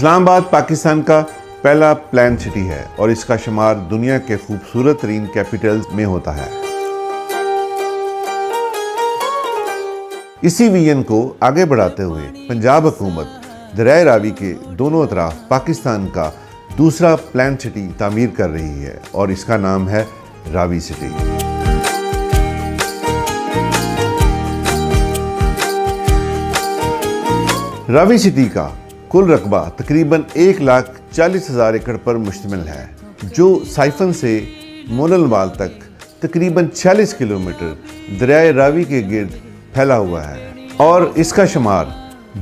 اسلام آباد پاکستان کا پہلا پلان سٹی ہے اور اس کا شمار دنیا کے خوبصورت ترین کیپٹلز میں ہوتا ہے۔ اسی ویژن کو آگے بڑھاتے ہوئے پنجاب حکومت دریائے راوی کے دونوں اطراف پاکستان کا دوسرا پلان سٹی تعمیر کر رہی ہے اور اس کا نام ہے راوی سٹی۔ راوی سٹی کا کل رقبہ تقریباً 1,40,000 ایکڑ پر مشتمل ہے، جو سائفن سے مولن وال تک تقریباً 46 کلومیٹر دریائے راوی کے گرد پھیلا ہوا ہے اور اس کا شمار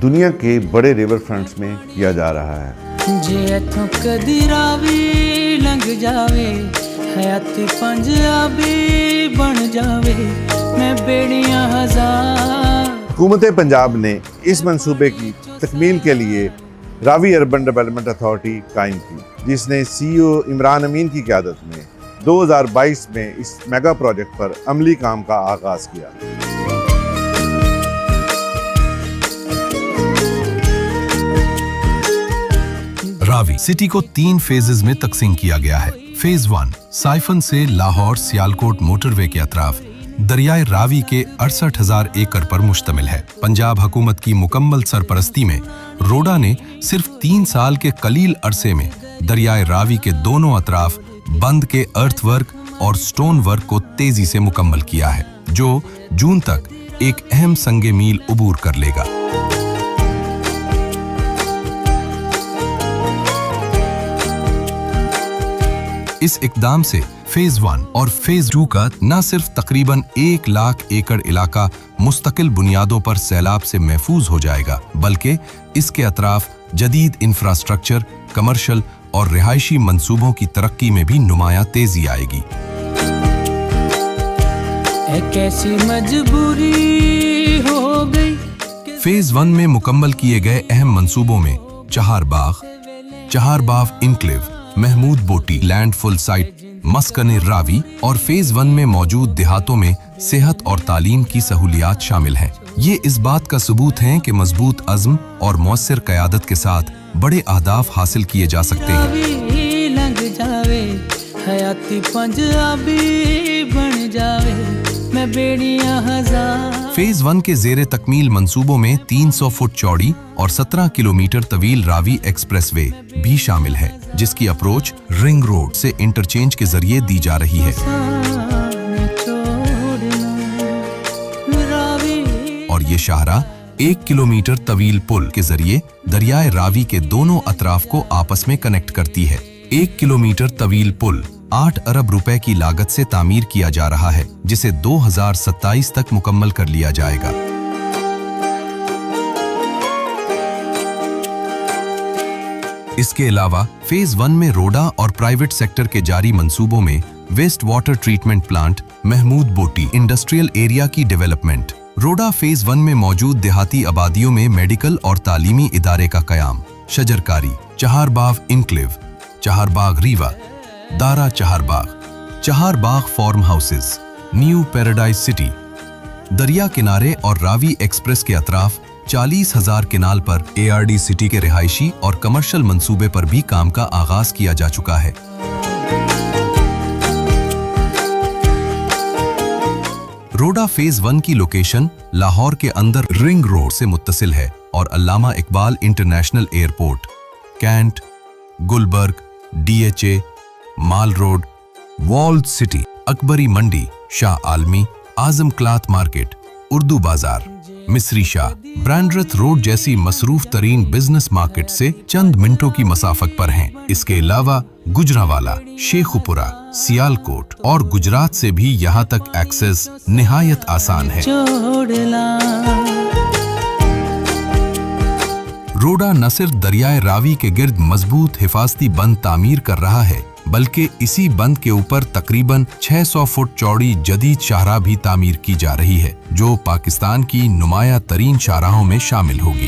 دنیا کے بڑے ریور فرنٹس میں کیا جا رہا ہے۔ حکومت پنجاب نے اس منصوبے کی تکمیل کے لیے راوی اربن ڈیولپمنٹ اتھارٹی قائم کی، جس نے CEO عمران امین کی قیادت میں 2022 میں اس میگا پروجیکٹ پر عملی کام کا آغاز کیا۔ راوی سٹی کو 3 فیزز میں تقسیم کیا گیا ہے۔ فیز 1 سائفن سے لاہور سیالکوٹ موٹر وے کے اطراف دریائے راوی کے 68,000 ایکڑ پر مشتمل ہے۔ پنجاب حکومت کی مکمل سرپرستی میں روڈا نے صرف 3 سال کے قلیل عرصے میں دریائے راوی کے دونوں اطراف بند کے ارتھ ورک اور سٹون ورک کو تیزی سے مکمل کیا ہے، جو جون تک ایک اہم سنگ میل عبور کر لے گا۔ اس اقدام سے فیز 1 اور فیز 2 کا نہ صرف تقریباً 1,00,000 ایکڑ علاقہ مستقل بنیادوں پر سیلاب سے محفوظ ہو جائے گا، بلکہ اس کے اطراف جدید انفراسٹرکچر، کمرشل اور رہائشی منصوبوں کی ترقی میں بھی نمایاں تیزی آئے گی۔ کیسی مجبوری ہو گئی۔ فیز 1 میں مکمل کیے گئے اہم منصوبوں میں چہار باغ انکلیو، محمود بوٹی لینڈ فل سائٹ، مسکن راوی اور فیز 1 میں موجود دیہاتوں میں صحت اور تعلیم کی سہولیات شامل ہیں۔ یہ اس بات کا ثبوت ہیں کہ مضبوط عزم اور مؤثر قیادت کے ساتھ بڑے اہداف حاصل کیے جا سکتے ہیں۔ فیز 1 کے زیر تکمیل منصوبوں میں 300 فٹ چوڑی اور 17 کلومیٹر طویل راوی ایکسپریس وے بھی شامل ہے، جس کی اپروچ رنگ روڈ سے انٹرچینج کے ذریعے دی جا رہی ہے، اور یہ شاہراہ 1 کلومیٹر طویل پل کے ذریعے دریائے راوی کے دونوں اطراف کو آپس میں کنیکٹ کرتی ہے۔ 1 کلومیٹر طویل پل 8 ارب روپے کی لاگت سے تعمیر کیا جا رہا ہے، جسے 2027 تک مکمل کر لیا جائے گا۔ اس کے علاوہ فیز 1 میں روڈا اور پرائیویٹ سیکٹر کے جاری منصوبوں میں waste water treatment plant, Mahmood Booti industrial area کی ڈیولپمنٹ، روڈا فیز 1 میں موجود دیہاتی آبادیوں میں میڈیکل اور تعلیمی ادارے کا قیام، شجرکاری، چہار باغ انکلیو، چہار باغ ریوا، دارا چہار باغ form houses, new paradise city, دریا کنارے اور راوی ایکسپریس کے اطراف 40,000 کنال پر ARD سٹی کے رہائشی اور کمرشل منصوبے پر بھی کام کا آغاز کیا جا چکا ہے۔ روڈا فیز 1 کی لوکیشن لاہور کے اندر رنگ روڈ سے متصل ہے اور Allama Iqbal international airport, cantt, Gulberg, DHA، mall road, walled city, Akbari Mandi, Shah عالمی، اعظم کلاتھ مارکیٹ، اردو بازار، مصری شاہ، برانڈرتھ روڈ جیسی مصروف ترین بزنس مارکیٹ سے چند منٹوں کی مسافت پر ہیں۔ اس کے علاوہ گجرانوالہ، شیخوپورہ، سیالکوٹ اور گجرات سے بھی یہاں تک ایکسس نہایت آسان ہے۔ روڈا نہ صرف دریائے راوی کے گرد مضبوط حفاظتی بند تعمیر کر رہا ہے، بلکہ اسی بند کے اوپر تقریباً 600 فٹ چوڑی جدید شاہراہ بھی تعمیر کی جا رہی ہے، جو پاکستان کی نمایاں ترین شاہراہوں میں شامل ہوگی۔